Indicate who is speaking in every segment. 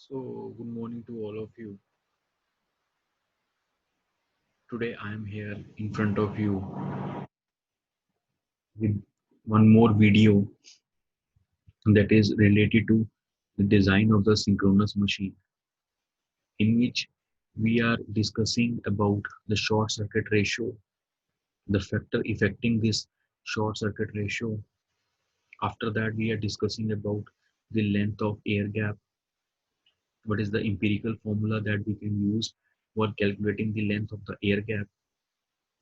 Speaker 1: So, good morning to all of you. Today I am here in front of you with one more video that is related to the design of the synchronous machine, in which we are discussing about the short circuit ratio, the factor affecting this short circuit ratio. After that, we are discussing about the length of air gap. What is the empirical formula that we can use for calculating the length of the air gap?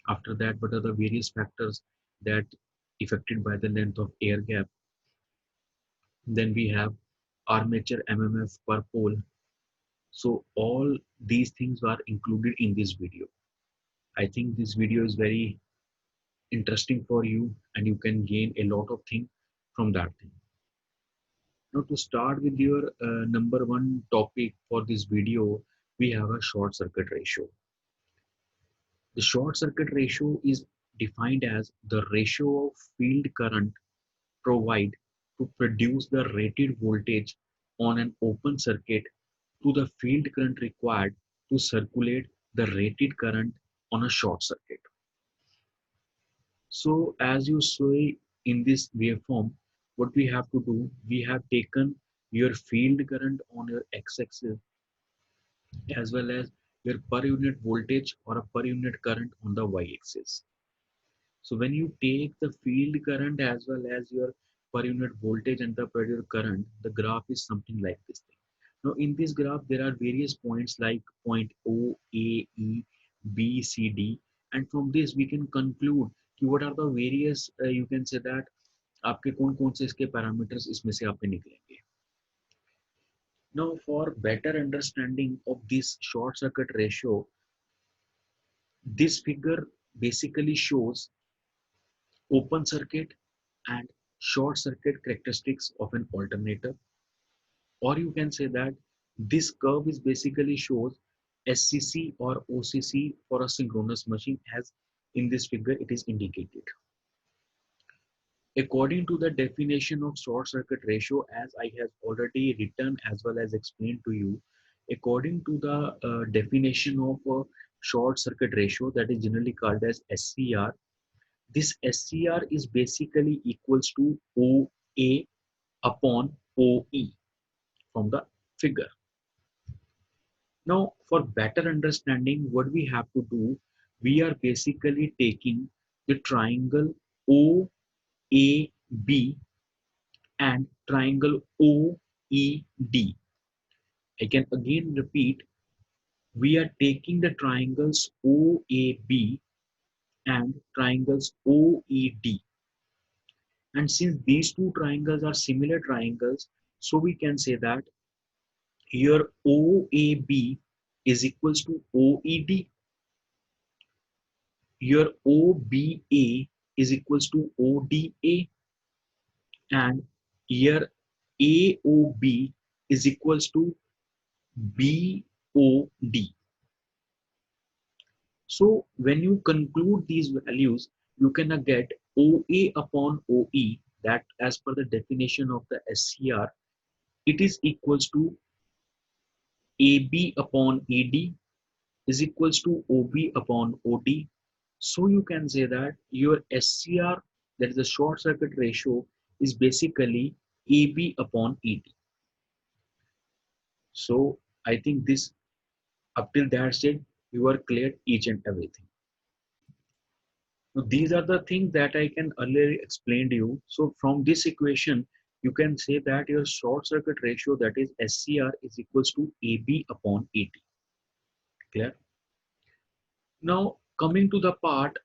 Speaker 1: After that, what are the various factors that affected by the length of air gap? Then we have armature MMF per pole. So all these things are included in this video. I think this video is very interesting for you and you can gain a lot of things from that thing. Now to start with your number one topic for this video, we have a short circuit ratio. The short circuit ratio is defined as the ratio of field current provide to produce the rated voltage on an open circuit to the field current required to circulate the rated current on a short circuit. So as you see in this waveform, what we have to do, we have taken your field current on your x-axis as well as your per unit voltage or a per unit current on the y-axis. So when you take the field current as well as your per unit voltage and the per unit current, the graph is something like this thing. Now in this graph, there are various points like point O, A, E, B, C, D. And from this we can conclude what are the various, you can say that आपके कौन कौन से इसके parameters इसमें से आपके निकलेंगे. Now for better understanding of this short circuit ratio, this figure basically shows open circuit and short circuit characteristics of an alternator, or you can say that this curve is basically shows SCC or OCC for a synchronous machine, as in this figure it is indicated. According to the definition of short circuit ratio, as I have already written as well as explained to you, according to the definition of short circuit ratio, that is generally called as SCR. This SCR is basically equals to OA upon OE from the figure. Now, for better understanding, what we have to do, we are basically taking the triangle OAB and triangle OED. I can again repeat, we are taking the triangles OAB and triangles OED. And since these two triangles are similar triangles, so we can say that here OAB is equals to OED, here OBA is equals to ODA, and here AOB is equals to BOD. So when you conclude these values, you can get OA upon OE, that as per the definition of the SCR, it is equals to AB upon AD is equals to OB upon OD. So you can say that your SCR, that is the short circuit ratio, is basically AB upon AD. So I think this, up till that stage, you are clear each and everything. Now, these are the things that I can earlier explain to you. So from this equation, you can say that your short circuit ratio, that is SCR, is equals to AB upon AD. Clear? Now coming to the part,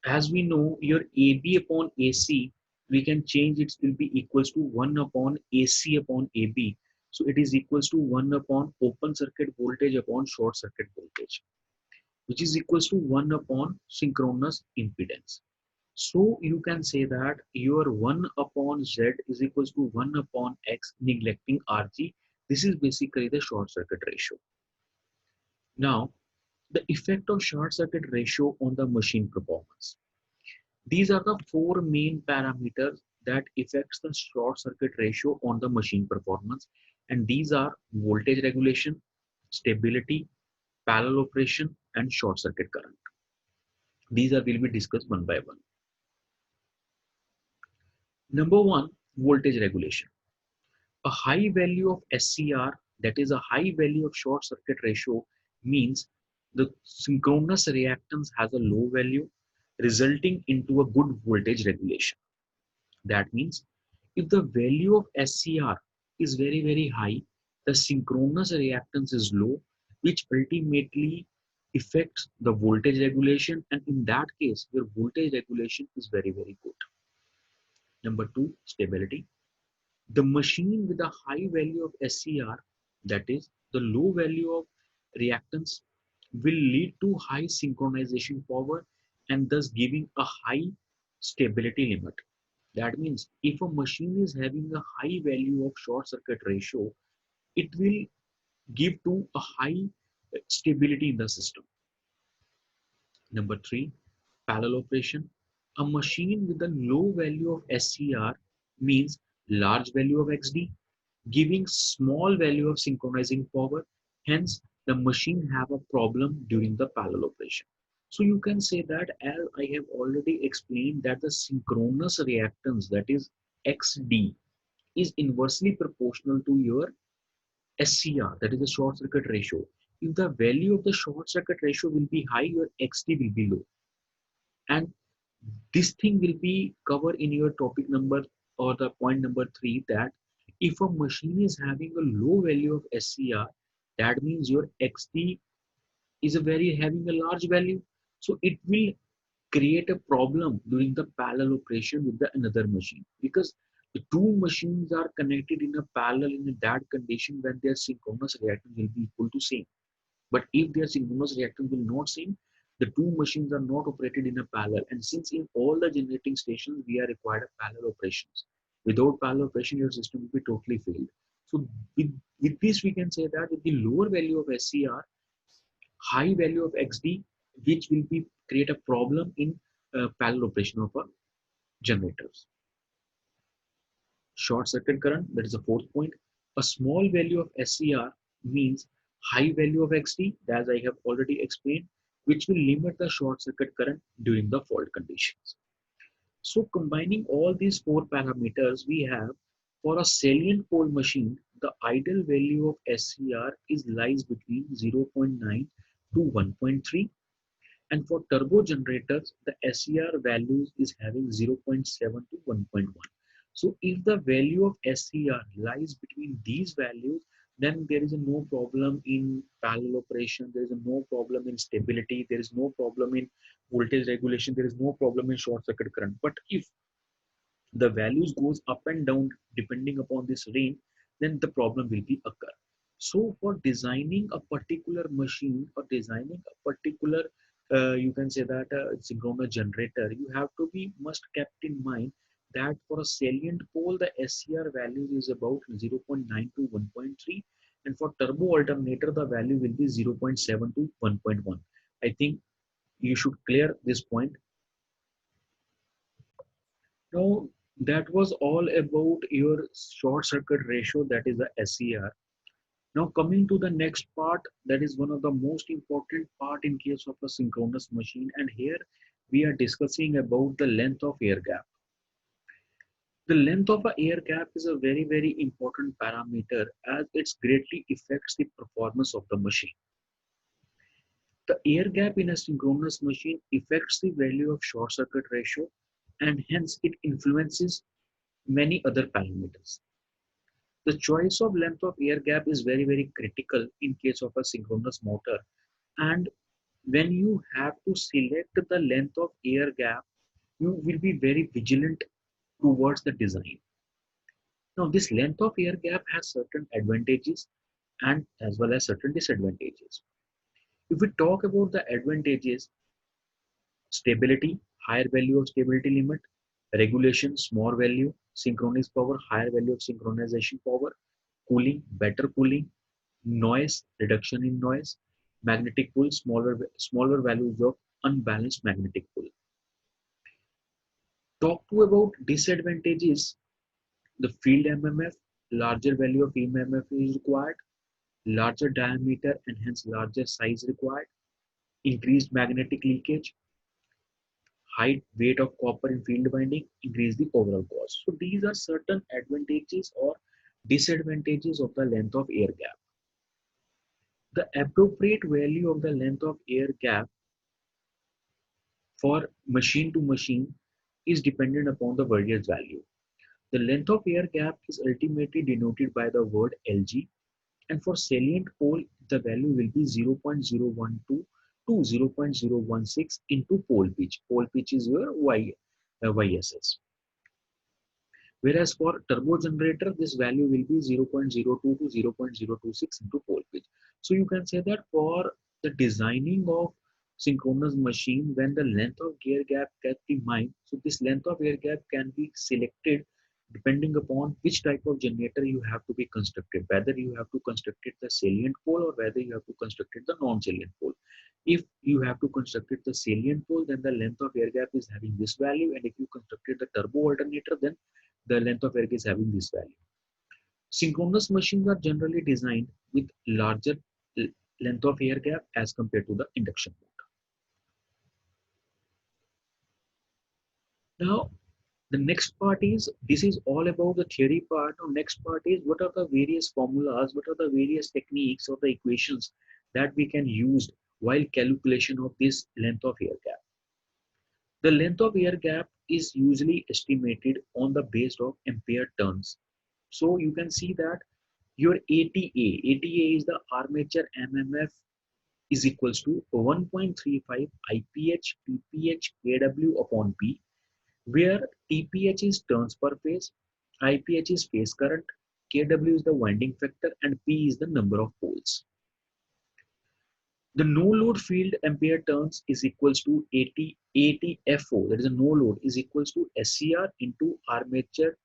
Speaker 1: as we know, your AB upon AC, we can change it will be equals to 1 upon AC upon AB. So it is equals to 1 upon open circuit voltage upon short circuit voltage, which is equals to 1 upon synchronous impedance. So you can say that your 1 upon Z is equals to 1 upon X neglecting RG. This is basically the short circuit ratio. Now, the effect of short circuit ratio on the machine performance. These are the four main parameters that affects the short circuit ratio on the machine performance. And these are voltage regulation, stability, parallel operation, and short circuit current. These are will be discussed one by one. Number one, voltage regulation. A high value of SCR, that is a high value of short circuit ratio, means the synchronous reactance has a low value, resulting into a good voltage regulation. That means if the value of SCR is very, very high, the synchronous reactance is low, which ultimately affects the voltage regulation. And in that case, your voltage regulation is very, very good. Number two, stability. The machine with a high value of SCR, that is the low value of reactance, will lead to high synchronization power and thus giving a high stability limit. That means if a machine is having a high value of short circuit ratio, it will give to a high stability in the system. Number three, parallel operation. A machine with a low value of SCR means large value of XD, giving small value of synchronizing power. Hence, the machine have a problem during the parallel operation. So you can say that, as I have already explained, that the synchronous reactance, that is XD, is inversely proportional to your SCR, that is the short circuit ratio. If the value of the short circuit ratio will be high, your XD will be low. And this thing will be covered in your topic number or the point number 3, that if a machine is having a low value of SCR, that means your XD is a very having a large value. So it will create a problem during the parallel operation with the another machine, because the two machines are connected in a parallel in that condition when their synchronous reactance will be equal to same. But if their synchronous reactance will not same, the two machines are not operated in a parallel. And since in all the generating stations we are required parallel operations, without parallel operation your system will be totally failed. So with this we can say that with the lower value of SCR, high value of XD, which will be create a problem in parallel operation of a generators. Short circuit current, that is the fourth point. A small value of SCR means high value of XD, as I have already explained, which will limit the short circuit current during the fault conditions. So combining all these four parameters we have, for a salient pole machine, the ideal value of SCR is lies between 0.9 to 1.3, and for turbo generators the SCR values is having 0.7 to 1.1. So if the value of SCR lies between these values, then there is no problem in parallel operation, there is no problem in stability, there is no problem in voltage regulation, there is no problem in short circuit current. But if the values goes up and down depending upon this range, then the problem will be occur. So for designing a particular machine or designing a particular you can say that synchronous generator, you have to be must kept in mind that for a salient pole the SCR value is about 0.9 to 1.3, and for turbo alternator the value will be 0.7 to 1.1. I think you should clear this point. Now, that was all about your short circuit ratio, that is the SCR. Now coming to the next part, that is one of the most important part in case of a synchronous machine, and here we are discussing about the length of air gap. The length of an air gap is a very, very important parameter as it greatly affects the performance of the machine. The air gap in a synchronous machine affects the value of short circuit ratio, and hence it influences many other parameters. The choice of length of air gap is very, very critical in case of a synchronous motor. And when you have to select the length of air gap, you will be very vigilant towards the design. Now, this length of air gap has certain advantages and as well as certain disadvantages. If we talk about the advantages, stability, higher value of stability limit, regulation, small value, synchronous power, higher value of synchronization power, cooling, better cooling, noise, reduction in noise, magnetic pull, smaller values of unbalanced magnetic pull. Talk to about disadvantages, the field MMF, larger value of EMF is required, larger diameter and hence larger size required, increased magnetic leakage, high weight of copper in field winding, increase the overall cost. So these are certain advantages or disadvantages of the length of air gap. The appropriate value of the length of air gap for machine to machine is dependent upon the various value. The length of air gap is ultimately denoted by the word LG, and for salient pole the value will be 0.012 to 0.016 into pole pitch. Pole pitch is your YSS. Whereas for turbo generator, this value will be 0.02 to 0.026 into pole pitch. So you can say that for the designing of synchronous machine, when the length of air gap kept in mind, so this length of air gap can be selected depending upon which type of generator you have to be constructed, whether you have to construct it the salient pole or whether you have to construct it the non-salient pole. If you have to construct it the salient pole, then the length of air gap is having this value, and if you constructed the turbo alternator, then the length of air gap is having this value. Synchronous machines are generally designed with larger length of air gap as compared to the induction motor. Now, the next part is, this is all about the theory part. Now, next part is what are the various formulas, what are the various techniques or the equations that we can use while calculation of this length of air gap. The length of air gap is usually estimated on the base of ampere turns. So you can see that your ATA is the armature MMF is equals to 1.35 IPH PPH kW upon P, where TPH is turns per phase, IPH is phase current, kW is the winding factor, and P is the number of poles. The no load field ampere turns is equals to ATFO, that is a no load, is equals to SCR into armature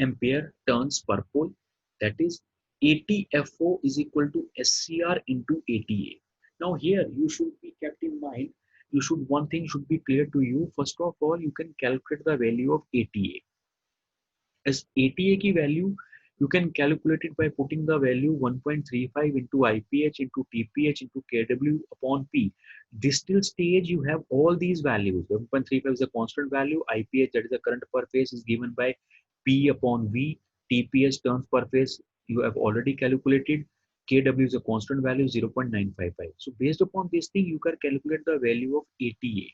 Speaker 1: ampere turns per pole, that is ATFO is equal to SCR into ATA. Now here you should be kept in mind, one thing should be clear to you. First of all, you can calculate the value of ATA. As ATA की value, you can calculate it by putting the value 1.35 into IPH into TPH into kW upon P. Distilled stage, you have all these values. 1.35 is a constant value. IPH, that is the current per phase, is given by P upon V. TPH, turns per phase, you have already calculated. kW is a constant value, 0.955. So based upon this thing, you can calculate the value of ATA.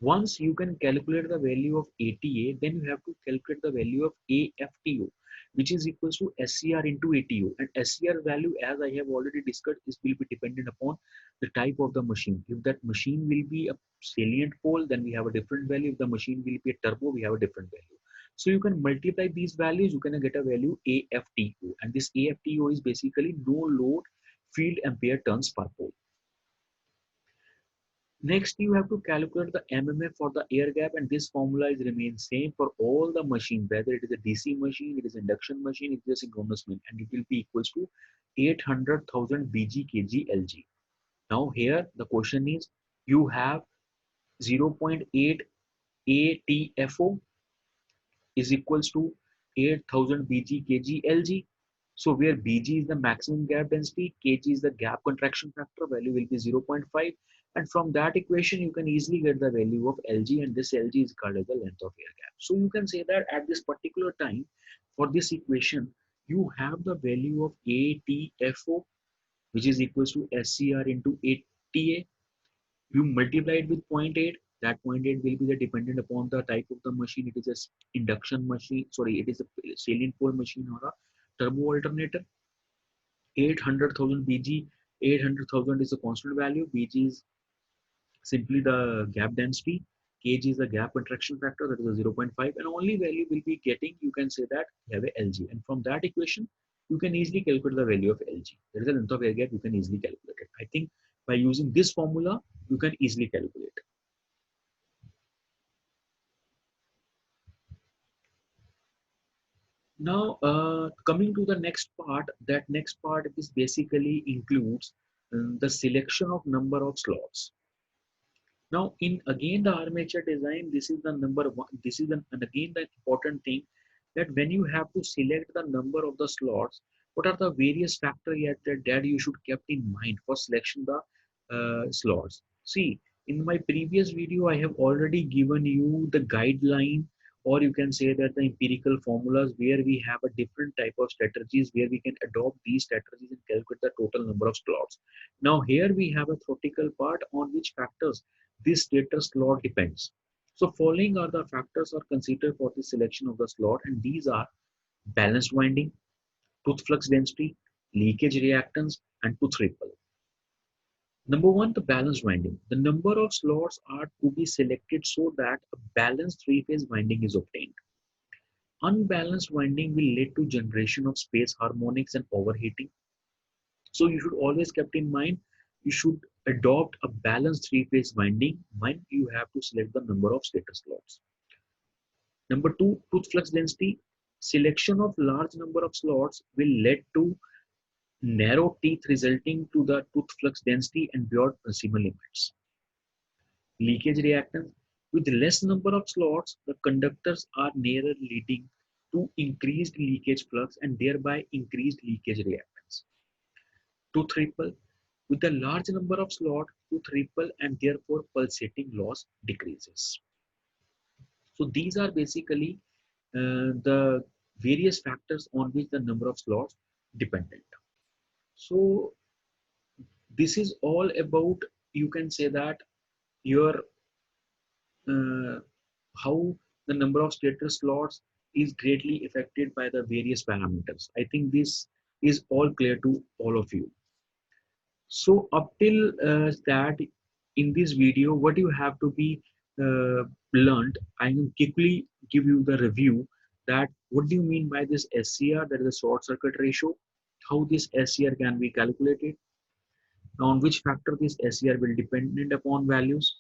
Speaker 1: Once you can calculate the value of ATA, then you have to calculate the value of AFTO, which is equals to SCR into ATO. And SCR value, as I have already discussed, is will be dependent upon the type of the machine. If that machine will be a salient pole, then we have a different value. If the machine will be a turbo, we have a different value. So you can multiply these values, you can get a value AFTO. And this AFTO is basically no load field ampere turns per pole. Next, you have to calculate the MMF for the air gap, and this formula is remains same for all the machines, whether it is a DC machine, it is induction machine, it is a synchronous machine, and it will be equals to 800,000 BG kg LG. Now here the question is, you have 0.8 ATFO is equals to 8,000 BG kg LG. So where BG is the maximum gap density, kg is the gap contraction factor, value will be 0.5. And from that equation, you can easily get the value of LG, and this LG is called as the length of air gap. So you can say that at this particular time, for this equation, you have the value of ATFO, which is equals to SCR into ATA. You multiply it with 0.8. That 0.8 will be the dependent upon the type of the machine. It is a induction machine, sorry, it is a salient pole machine or a turbo alternator. 800,000 BG, 800,000 is a constant value. BG is simply the gap density. Kg is the gap contraction factor, that is a 0.5, and only value will be getting, you can say that you have a LG, and from that equation you can easily calculate the value of LG. There is a length of air gap, you can easily calculate it. I think by using this formula you can easily calculate. Now coming to the next part, that next part is basically includes the selection of number of slots. Now, in again the armature design, this is the number one. This is and again the important thing. that when you have to select the number of the slots, what are the various factors that you should keep in mind for selection the slots. See, in my previous video, I have already given you the guideline, or you can say that the empirical formulas where we have a different type of strategies where we can adopt these strategies and calculate the total number of slots. Now here we have a theoretical part on which factors this status slot depends. So following are the factors are considered for the selection of the slot, and these are balanced winding, tooth flux density, leakage reactance, and tooth ripple. Number one, the balanced winding. The number of slots are to be selected so that a balanced three-phase winding is obtained. Unbalanced winding will lead to generation of space harmonics and overheating. So you should always keep in mind, you should adopt a balanced three-phase winding when you have to select the number of stator slots. Number two, tooth flux density. Selection of large number of slots will lead to narrow teeth resulting to the tooth flux density and beyond proximal limits. Leakage reactance. With less number of slots, the conductors are nearer leading to increased leakage flux and thereby increased leakage reactance. Tooth ripple. With a large number of slots, tooth ripple and therefore pulsating loss decreases. So these are basically the various factors on which the number of slots dependent. So this is all about, you can say that, your uh, how the number of stator slots is greatly affected by the various parameters. I think this is all clear to all of you. So up till that, in this video, what you have to be learned, I will quickly give you the review that what do you mean by this SCR, that is a short circuit ratio, how this SCR can be calculated, on which factor this SCR will dependent upon values.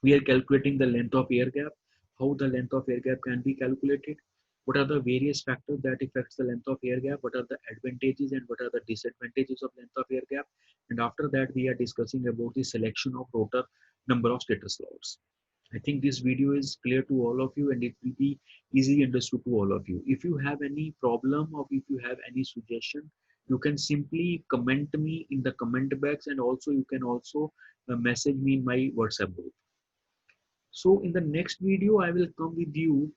Speaker 1: We are calculating the length of air gap, how the length of air gap can be calculated, what are the various factors that affects the length of air gap, what are the advantages and what are the disadvantages of length of air gap, and after that we are discussing about the selection of rotor number of stator slots. I think this video is clear to all of you and it will be easily understood to all of you. If you have any problem or if you have any suggestion, you can simply comment me in the comment box, and also you can also message me in my WhatsApp group. So in the next video, I will come with you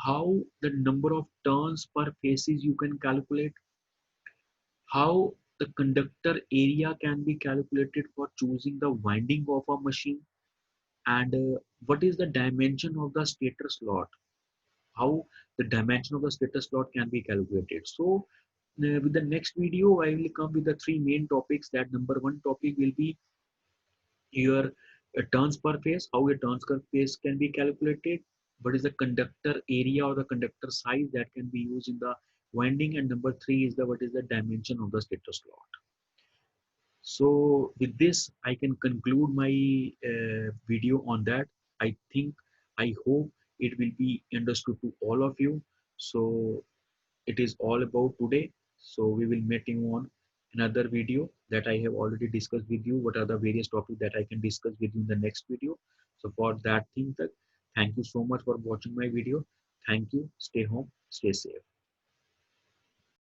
Speaker 1: how the number of turns per phases you can calculate, how the conductor area can be calculated for choosing the winding of a machine, and what is the dimension of the stator slot, how the dimension of the stator slot can be calculated. So with the next video, I will come with the three main topics. That number one topic will be your turns per phase, how your turns per phase can be calculated, what is the conductor area or the conductor size that can be used in the winding, and number three is the what is the dimension of the stator slot. So with this, I can conclude my video on that. I think, I hope it will be understood to all of you. So it is all about today. So we will meet you on another video that I have already discussed with you. What are the various topics that I can discuss with you in the next video? So for that thing, thank you so much for watching my video. Thank you. Stay home, stay safe.